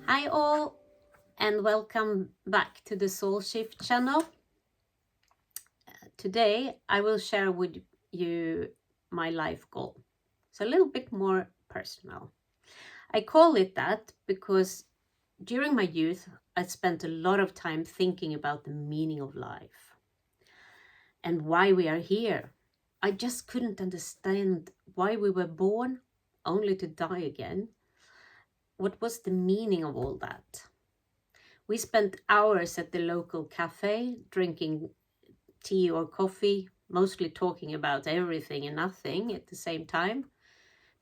Hi all, and welcome back to the Soul Shift channel. Today I will share with you my life goal. It's a little bit more personal. I call it that because during my youth I spent a lot of time thinking about the meaning of life and why we are here. I just couldn't understand why we were born only to die again. What was the meaning of all that? We spent hours at the local cafe drinking tea or coffee, mostly talking about everything and nothing at the same time.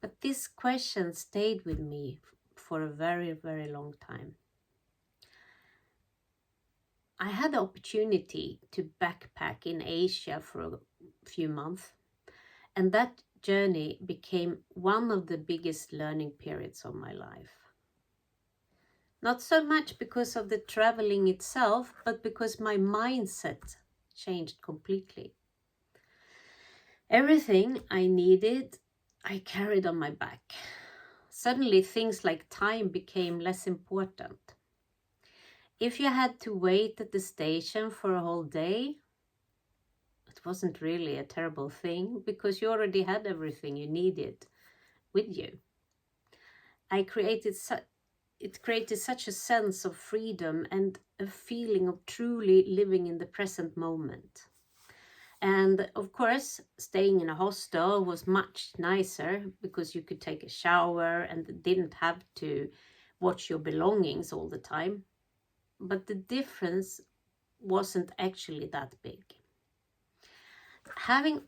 But this question stayed with me for a very, very long time. I had the opportunity to backpack in Asia for a few months, and that journey became one of the biggest learning periods of my life. Not so much because of the traveling itself, but because my mindset changed completely. Everything I needed, I carried on my back. Suddenly, things like time became less important. If you had to wait at the station for a whole day, it wasn't really a terrible thing because you already had everything you needed with you. It created such a sense of freedom and a feeling of truly living in the present moment. And of course, staying in a hostel was much nicer because you could take a shower and didn't have to watch your belongings all the time. But the difference wasn't actually that big. Having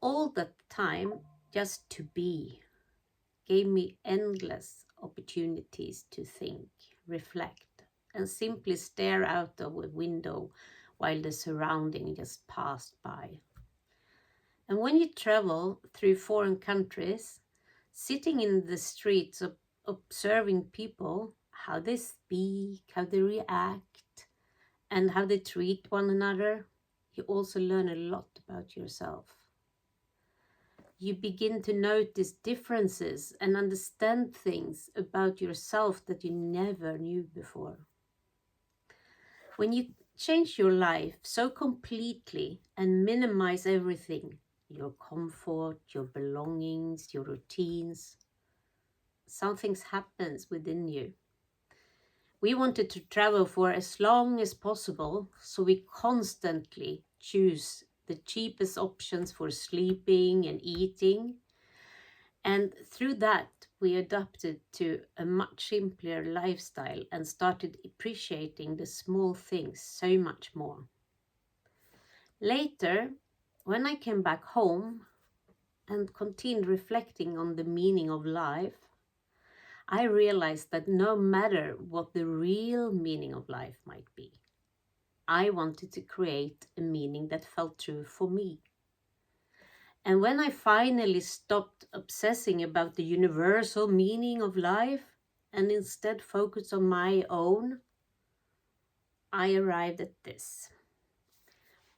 all that time just to be gave me endless opportunities to think, reflect, and simply stare out of a window while the surrounding just passed by. And when you travel through foreign countries, sitting in the streets, observing people, how they speak, how they react, and how they treat one another, you also learn a lot about yourself. You begin to notice differences and understand things about yourself that you never knew before. When you change your life so completely and minimize everything, your comfort, your belongings, your routines, something happens within you. We wanted to travel for as long as possible, so we constantly choose the cheapest options for sleeping and eating. And through that, we adapted to a much simpler lifestyle and started appreciating the small things so much more. Later, when I came back home and continued reflecting on the meaning of life, I realized that no matter what the real meaning of life might be, I wanted to create a meaning that felt true for me. And when I finally stopped obsessing about the universal meaning of life and instead focused on my own, I arrived at this.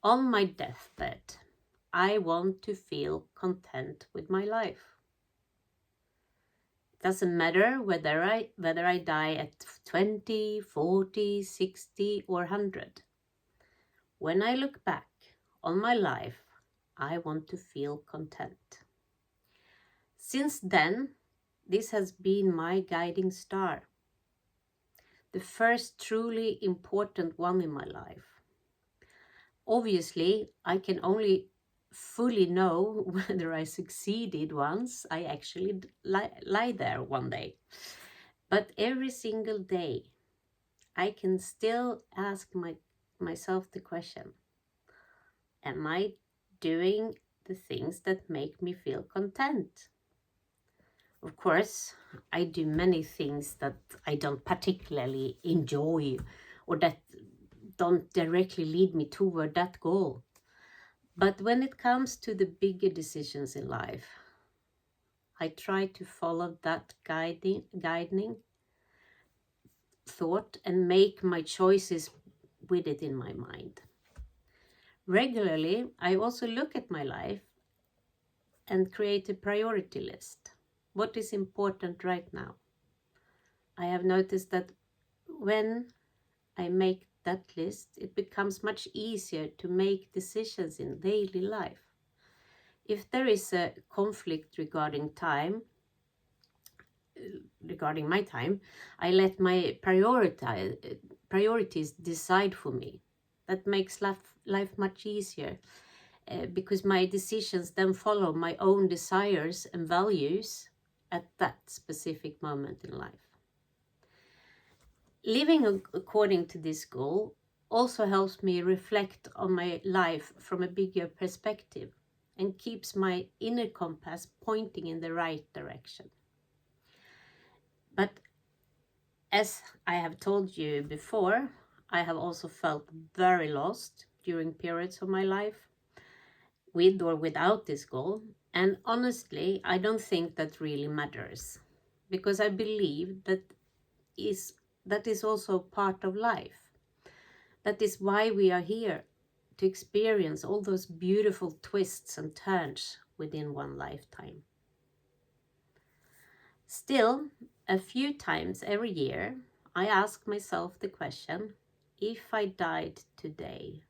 On my deathbed, I want to feel content with my life. It doesn't matter whether I die at 20, 40, 60 or 100. When I look back on my life, I want to feel content. Since then, this has been my guiding star, the first truly important one in my life. Obviously, I can only fully know whether I succeeded once I actually lie there one day. But every single day, I can still ask myself the question, am I doing the things that make me feel content? Of course, I do many things that I don't particularly enjoy or that don't directly lead me toward that goal. But when it comes to the bigger decisions in life, I try to follow that guiding thought and make my choices with it in my mind. Regularly, I also look at my life and create a priority list. What is important right now? I have noticed that when I make that list, it becomes much easier to make decisions in daily life. If there is a conflict regarding my time, I let my priorities decide for me. That makes life much easier because my decisions then follow my own desires and values at that specific moment in life. Living according to this goal also helps me reflect on my life from a bigger perspective and keeps my inner compass pointing in the right direction. But as I have told you before, I have also felt very lost during periods of my life, with or without this goal. And honestly, I don't think that really matters, because I believe that is also part of life. That is why we are here, to experience all those beautiful twists and turns within one lifetime. Still, a few times every year, I ask myself the question, if I died today,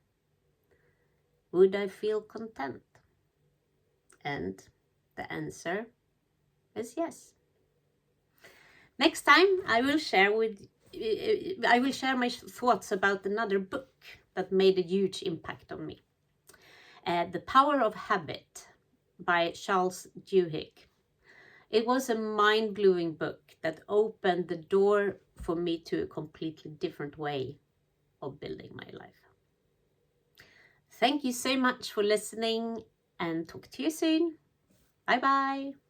would I feel content? And the answer is yes. Next time, I will share my thoughts about another book that made a huge impact on me. The Power of Habit by Charles Duhigg. It was a mind-blowing book that opened the door for me to a completely different way of building my life. Thank you so much for listening, and talk to you soon. Bye bye.